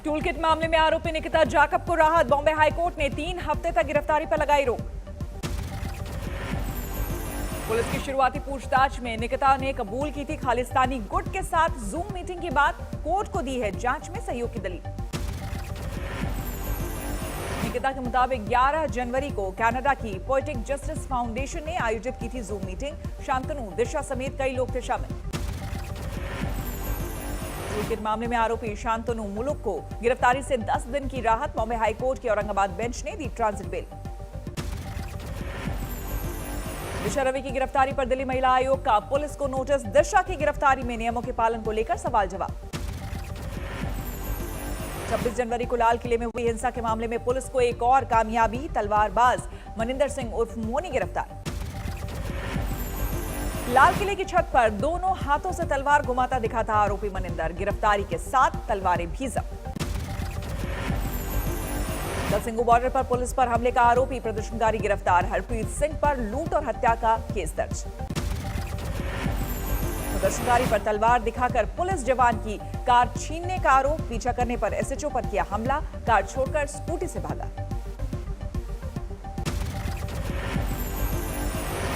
Toolkit मामले में आरोपी निकिता जाकब को राहत। बॉम्बे हाईकोर्ट ने 3 हफ्ते तक गिरफ्तारी पर लगाई रोक। पुलिस की शुरुआती पूछताछ में निकिता ने कबूल की थी खालिस्तानी गुट के साथ जूम मीटिंग के बाद कोर्ट को दी है जांच में सहयोग की दलील। निकिता के मुताबिक 11 जनवरी को कनाडा की पोएटिक जस्टिस फाउंडेशन ने आयोजित की थी जूम मीटिंग। शांतनु, दिशा समेत कई लोग थे शामिल। टूलकिट मामले में आरोपी शांतनु मुलुक को गिरफ्तारी से 10 दिन की राहत। बॉम्बे हाईकोर्ट की औरंगाबाद बेंच ने दी ट्रांजिट बेल। दिशा रवि की गिरफ्तारी पर दिल्ली महिला आयोग का पुलिस को नोटिस। दिशा की गिरफ्तारी में नियमों के पालन को लेकर सवाल जवाब। 26 जनवरी को लाल किले में हुई हिंसा के मामले में पुलिस को एक और कामयाबी। तलवारबाज मनिंदर सिंह उर्फ मोनी गिरफ्तार। लाल किले की छत पर दोनों हाथों से तलवार घुमाता दिखा था आरोपी मनिंदर। गिरफ्तारी के 7 तलवारें भी जब्त। दलसिंगू बॉर्डर पर पुलिस पर हमले का आरोपी प्रदर्शनकारी गिरफ्तार। हरप्रीत सिंह पर लूट और हत्या का केस दर्ज। प्रदर्शनकारी पर तलवार दिखाकर पुलिस जवान की कार छीनने का आरोप। पीछा करने पर एसएचओ पर किया हमला। कार छोड़कर स्कूटी से भागा।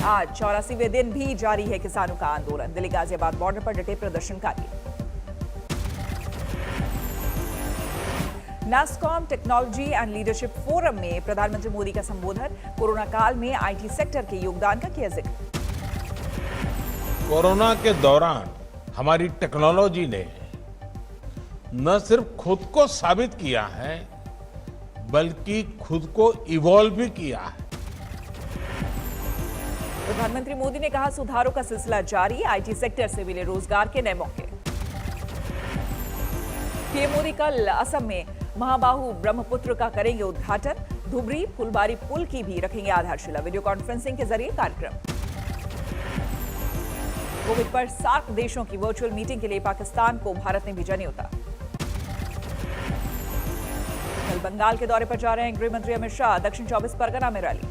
आज 84वें दिन भी जारी है किसानों का आंदोलन। दिल्ली गाजियाबाद बॉर्डर पर डटे प्रदर्शनकारी। NASSCOM technology and leadership forum में प्रधानमंत्री मोदी का संबोधन। कोरोना काल में आईटी सेक्टर के योगदान का किया जिक्र। कोरोना के दौरान हमारी टेक्नोलॉजी ने न सिर्फ खुद को साबित किया है बल्कि खुद को इवॉल्व भी किया है। प्रधानमंत्री मोदी ने कहा सुधारों का सिलसिला जारी। आईटी सेक्टर से मिले रोजगार के नए मौके। पीएम मोदी कल असम में महाबाहु ब्रह्मपुत्र का करेंगे उद्घाटन। धुबरी फुलबारी पुल की भी रखेंगे आधारशिला। वीडियो कॉन्फ्रेंसिंग के जरिए कार्यक्रम। कोविड पर सार्क देशों की वर्चुअल मीटिंग के लिए पाकिस्तान को भारत ने भेजा न्योता। कल बंगाल के दौरे पर जा रहे हैं गृह मंत्री अमित शाह। दक्षिण 24 परगना में रैली।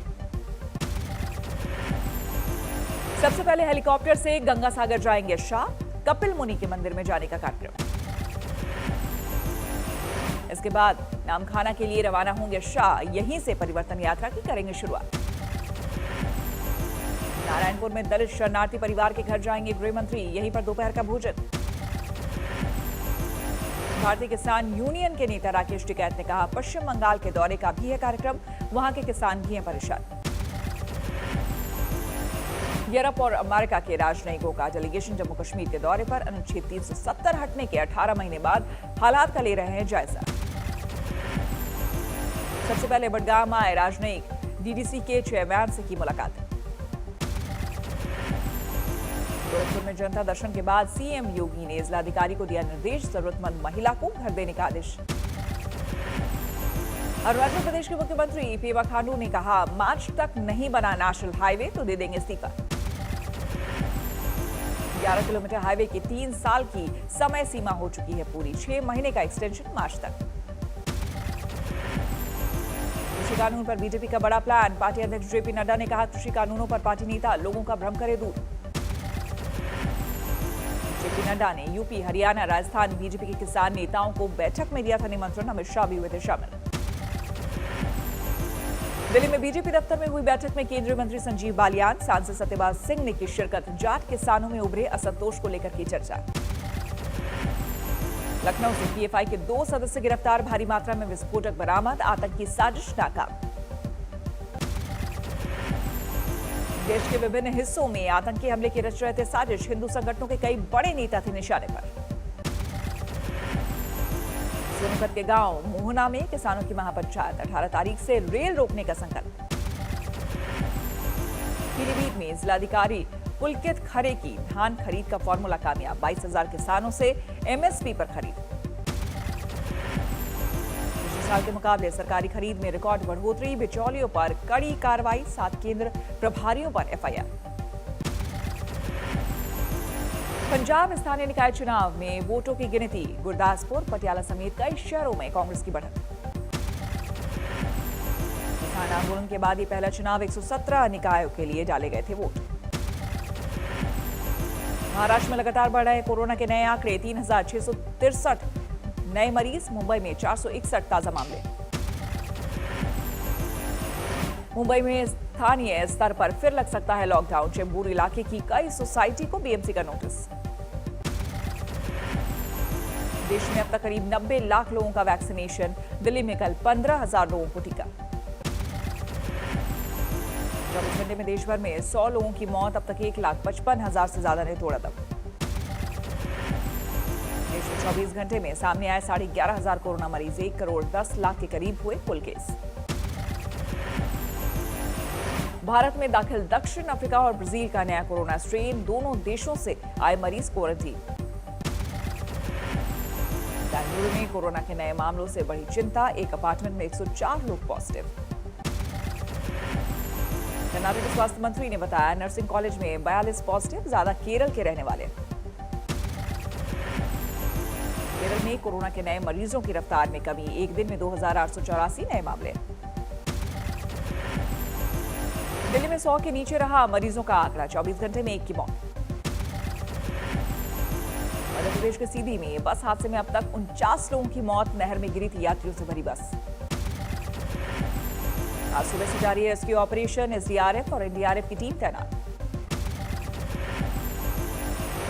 सबसे पहले हेलीकॉप्टर से गंगा सागर जाएंगे शाह। कपिल मुनि के मंदिर में जाने का कार्यक्रम। इसके बाद नामखाना के लिए रवाना होंगे शाह। यहीं से परिवर्तन यात्रा की करेंगे शुरुआत। नारायणपुर में दलित शरणार्थी परिवार के घर जाएंगे गृह मंत्री। यहीं पर दोपहर का भोजन। भारतीय किसान यूनियन के नेता राकेश टिकैत ने कहा पश्चिम बंगाल के दौरे का भी है कार्यक्रम। वहां के किसान भी हैं परेशान। यूरोप और अमेरिका के राजनयिकों का डेलीगेशन जम्मू कश्मीर के दौरे पर। अनुच्छेद 370 हटने के 18 महीने बाद हालात का ले रहे हैं जायजा। सबसे पहले बडगाम आए राजनयिक। डीडीसी के चेयरमैन से की मुलाकात। गोरखपुर में जनता दर्शन के बाद सीएम योगी ने जिलाधिकारी को दिया निर्देश। जरूरतमंद महिला को घर देने का आदेश। अरुणाचल प्रदेश के मुख्यमंत्री पेमा खांडू ने कहा मार्च तक नहीं बना नेशनल हाईवे तो दे देंगे इस्तीफा। 11 किलोमीटर हाईवे की 3 साल की समय सीमा हो चुकी है पूरी। 6 महीने का एक्सटेंशन मार्च तक। कृषि कानून पर बीजेपी का बड़ा प्लान। पार्टी अध्यक्ष जेपी नड्डा ने कहा कृषि कानूनों पर पार्टी नेता लोगों का भ्रम करे दूर। जेपी नड्डा ने यूपी, हरियाणा, राजस्थान बीजेपी के किसान नेताओं को बैठक में दिया था निमंत्रण। अमित शाह भी हुए थे शामिल। दिल्ली में बीजेपी दफ्तर में हुई बैठक में केंद्रीय मंत्री संजीव बालियान, सांसद सत्यपाल सिंह ने की शिरकत। जाट किसानों में उभरे असंतोष को लेकर की चर्चा। लखनऊ से पीएफआई के 2 सदस्य गिरफ्तार। भारी मात्रा में विस्फोटक बरामद। आतंकी साजिश नाकाम। देश के विभिन्न हिस्सों में आतंकी हमले की रच रहे थे साजिश। हिंदू संगठनों के कई बड़े नेता थे निशाने पर। सोनभद्र के गांव मोहना में किसानों की महापंचायत। 18 तारीख से रेल रोकने का संकल्प। पीलीभीत में जिलाधिकारी पुलकित खरे की धान खरीद का फॉर्मूला कामयाब। 22,000 किसानों से एमएसपी पर खरीद। पिछले साल के मुकाबले सरकारी खरीद में रिकॉर्ड बढ़ोतरी। बिचौलियों पर कड़ी कार्रवाई। 7 केंद्र प्रभारियों पर एफआईआर। पंजाब स्थानीय निकाय चुनाव में वोटों की गिनती। गुरदासपुर, पटियाला समेत कई शहरों में कांग्रेस की बढ़त। किसान आंदोलन के बाद ये पहला चुनाव। 117 निकायों के लिए डाले गए थे वोट। महाराष्ट्र में लगातार बढ़ रहे कोरोना के नए आंकड़े। 3,663 नए मरीज, मुंबई में 461 ताजा मामले। मुंबई में स्थानीय स्तर पर फिर लग सकता है लॉकडाउन, चेंबूर इलाके की कई सोसाइटी को बीएमसी का नोटिस। देश में अब तक करीब 90 लाख लोगों का वैक्सीनेशन, दिल्ली में कल 15,000 लोगों को टीका। 24 घंटे में देश भर में 100 लोगों की मौत, अब तक 1,55,000 से ज्यादा ने तोड़ा दम। देश में 24 घंटे में सामने आए 11,500 कोरोना मरीज, 1 करोड़ 10 लाख के करीब हुए कुल केस। भारत में दाखिल दक्षिण अफ्रीका और ब्राजील का नया कोरोना स्ट्रेन, दोनों देशों से आए मरीज क्वारंटीन। बेंगलुरु में कोरोना के नए मामलों से बढ़ी चिंता, एक अपार्टमेंट में 104 लोग पॉजिटिव। कर्नाटक के स्वास्थ्य मंत्री ने बताया नर्सिंग कॉलेज में 42 पॉजिटिव, ज्यादा केरल के रहने वाले। केरल में कोरोना के नए मरीजों की रफ्तार में कमी, एक दिन में 2,884 नए मामले। दिल्ली में 100 के नीचे रहा मरीजों का आंकड़ा, 24 घंटे में 1 की मौत। मध्य प्रदेश के सीधी में बस हादसे में अब तक 49 लोगों की मौत, नहर में गिरी थी यात्रियों से भरी बस। आज सुबह से जारी है रेस्क्यू ऑपरेशन, एसडीआरएफ और एनडीआरएफ की टीम तैनात।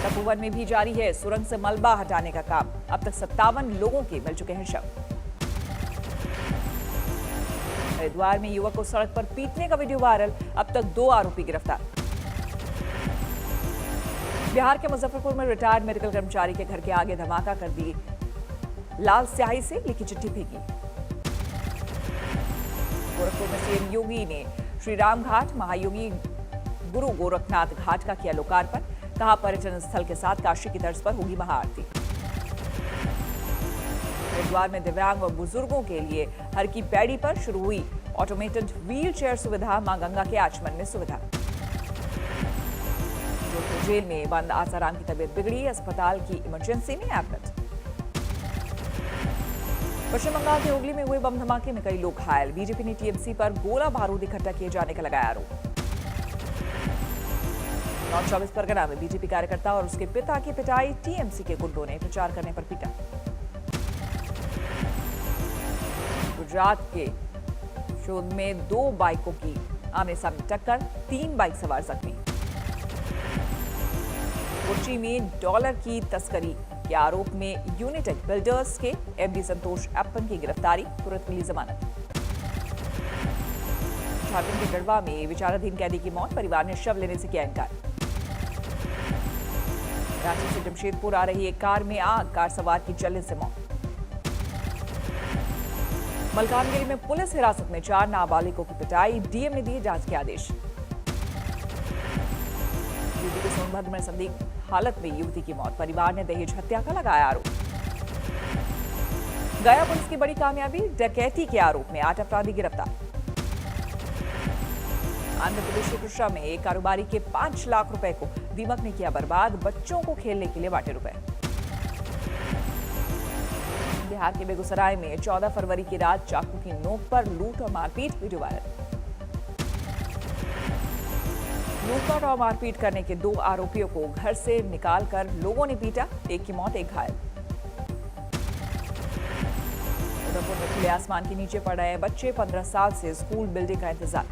तपोवन में भी जारी है सुरंग से मलबा हटाने का काम, अब तक 57 लोगों के मिल चुके हैं शव। हरिद्वार में युवक को सड़क पर पीटने का वीडियो वायरल, अब तक 2 आरोपी गिरफ्तार। बिहार के मुजफ्फरपुर में रिटायर्ड मेडिकल कर्मचारी के घर के आगे धमाका कर दी, लाल स्याही से लिखी चिट्ठी फेंकी। गोरखपुर में सीएम योगी ने श्री राम घाट, महायोगी गुरु गोरखनाथ घाट का किया लोकार्पण, कहा पर्यटन स्थल के साथ काशी की तर्ज पर होगी महाआरती। हरिद्वार में दिव्यांग और बुजुर्गों के लिए हर की पैड़ी पर शुरू हुई ऑटोमेटेड व्हील चेयर सुविधा, मां गंगा के आचमन में सुविधा। जोधपुर जेल में बंद आसाराम की तबीयत बिगड़ी, अस्पताल की इमरजेंसी में एडमिट। पश्चिम बंगाल के हुगली में हुए बम धमाके में कई लोग घायल, बीजेपी ने टीएमसी पर गोला बारूद इकट्ठा किए जाने का लगाया आरोप। नॉर्थ 24 परगना में बीजेपी कार्यकर्ता और उसके पिता की पिटाई, टीएमसी के गुंडों ने प्रचार करने पर पीटा। गुजरात के शोध में 2 बाइकों की आमने सामने टक्कर, 3 बाइक सवार जख्मी। कोच्चि में डॉलर की तस्करी के आरोप में यूनिटेक बिल्डर्स के एमडी संतोष एप्पन की गिरफ्तारी, तुरंत मिली जमानत। झारखंड के गढ़वा में विचाराधीन कैदी की मौत, परिवार ने शव लेने से किया इनकार। रांची से जमशेदपुर आ रही एक कार में आग, कार सवार की जलने से मौत। मलकानगिरी में पुलिस हिरासत में 4 नाबालिगों की पिटाई, डीएम ने दिए जांच के आदेश। यूपी के सोनभद्र में संदिग्ध हालत में युवती की मौत, परिवार ने दहेज हत्या का लगाया आरोप। गया पुलिस की बड़ी कामयाबी, डकैती के आरोप में 8 अपराधी गिरफ्तार। आंध्र प्रदेश के कृष्णा में एक कारोबारी के 5 लाख रुपए को दीमक ने किया बर्बाद, बच्चों को खेलने के लिए बांटे रुपए। बिहार के बेगूसराय में 14 फरवरी की रात चाकू की नोक पर लूट और मारपीट, वीडियो वायरल। लूटपाट और मारपीट करने के 2 आरोपियों को घर से निकालकर लोगों ने पीटा, एक की मौत, एक घायल। उदयपुर में खुले आसमान के नीचे पड़ रहे बच्चे, 15 साल से स्कूल बिल्डिंग का इंतजार।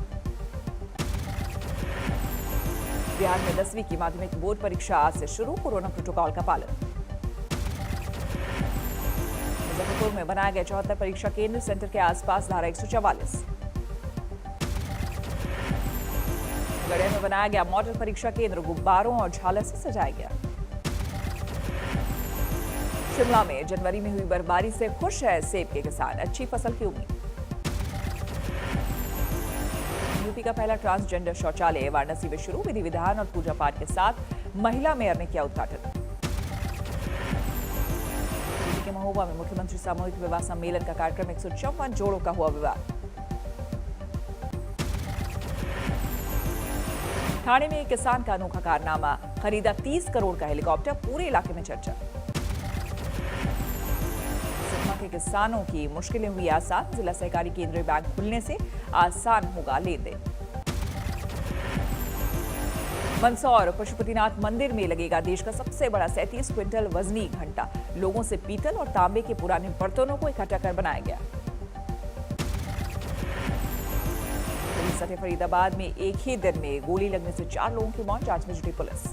बिहार में 10वीं की माध्यमिक बोर्ड परीक्षा आज से शुरू, कोरोना प्रोटोकॉल का पालन। मुजफ्फरपुर में बनाया गया 74 परीक्षा केंद्र, सेंटर के आसपास धारा 144। गढ़िया में बनाया गया मॉडल परीक्षा केंद्र, गुब्बारों और झालर से सजाया गया। शिमला में जनवरी में हुई बर्फबारी से खुश है सेब के किसान, अच्छी फसल की उम्मीद। यूपी का पहला ट्रांसजेंडर शौचालय वाराणसी में शुरू, विधि विधान और पूजा पाठ के साथ महिला मेयर ने किया उद्घाटन। यूपी के महोबा में मुख्यमंत्री सामूहिक विवाह सम्मेलन का कार्यक्रम, 154 जोड़ों का हुआ विवाह। ठाणे में एक किसान का अनोखा कारनामा, खरीदा 30 करोड़ का हेलीकॉप्टर, पूरे इलाके में चर्चा। सुकमा के किसानों की मुश्किलें हुई आसान, जिला सहकारी केंद्रीय बैंक खुलने से आसान होगा लेन देन। मंदसौर पशुपतिनाथ मंदिर में लगेगा देश का सबसे बड़ा 37 क्विंटल वजनी घंटा। लोगों से पीतल और तांबे के पुराने बर्तनों को इकट्ठा कर बनाया गया। सटे फरीदाबाद में एक ही दिन में गोली लगने से 4 लोगों की मौत, जांच में जुटी पुलिस।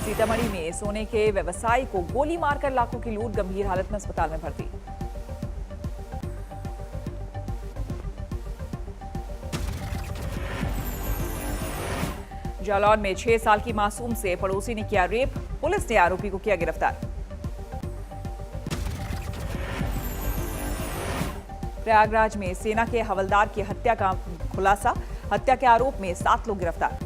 सीतामढ़ी में सोने के व्यवसायी को गोली मारकर लाखों की लूट, गंभीर हालत में अस्पताल में भर्ती। जालौन में 6 साल की मासूम से पड़ोसी ने किया रेप, पुलिस ने आरोपी को किया गिरफ्तार। प्रयागराज में सेना के हवलदार की हत्या का खुलासा, हत्या के आरोप में 7 लोग गिरफ्तार।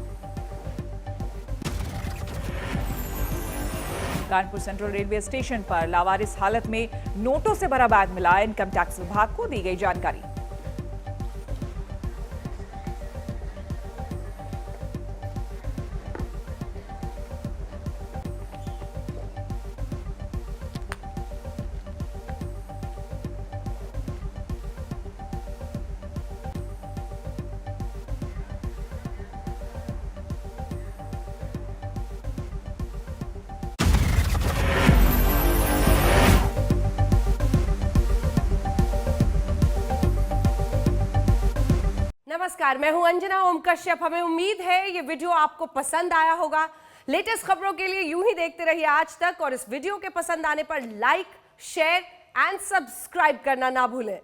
कानपुर सेंट्रल रेलवे स्टेशन पर लावारिस हालत में नोटों से भरा बैग मिला, इनकम टैक्स विभाग को दी गई जानकारी। नमस्कार, मैं हूं अंजना ओम कश्यप। हमें उम्मीद है ये वीडियो आपको पसंद आया होगा। लेटेस्ट खबरों के लिए यूं ही देखते रहिए आज तक, और इस वीडियो के पसंद आने पर लाइक, शेयर एंड सब्सक्राइब करना ना भूलें।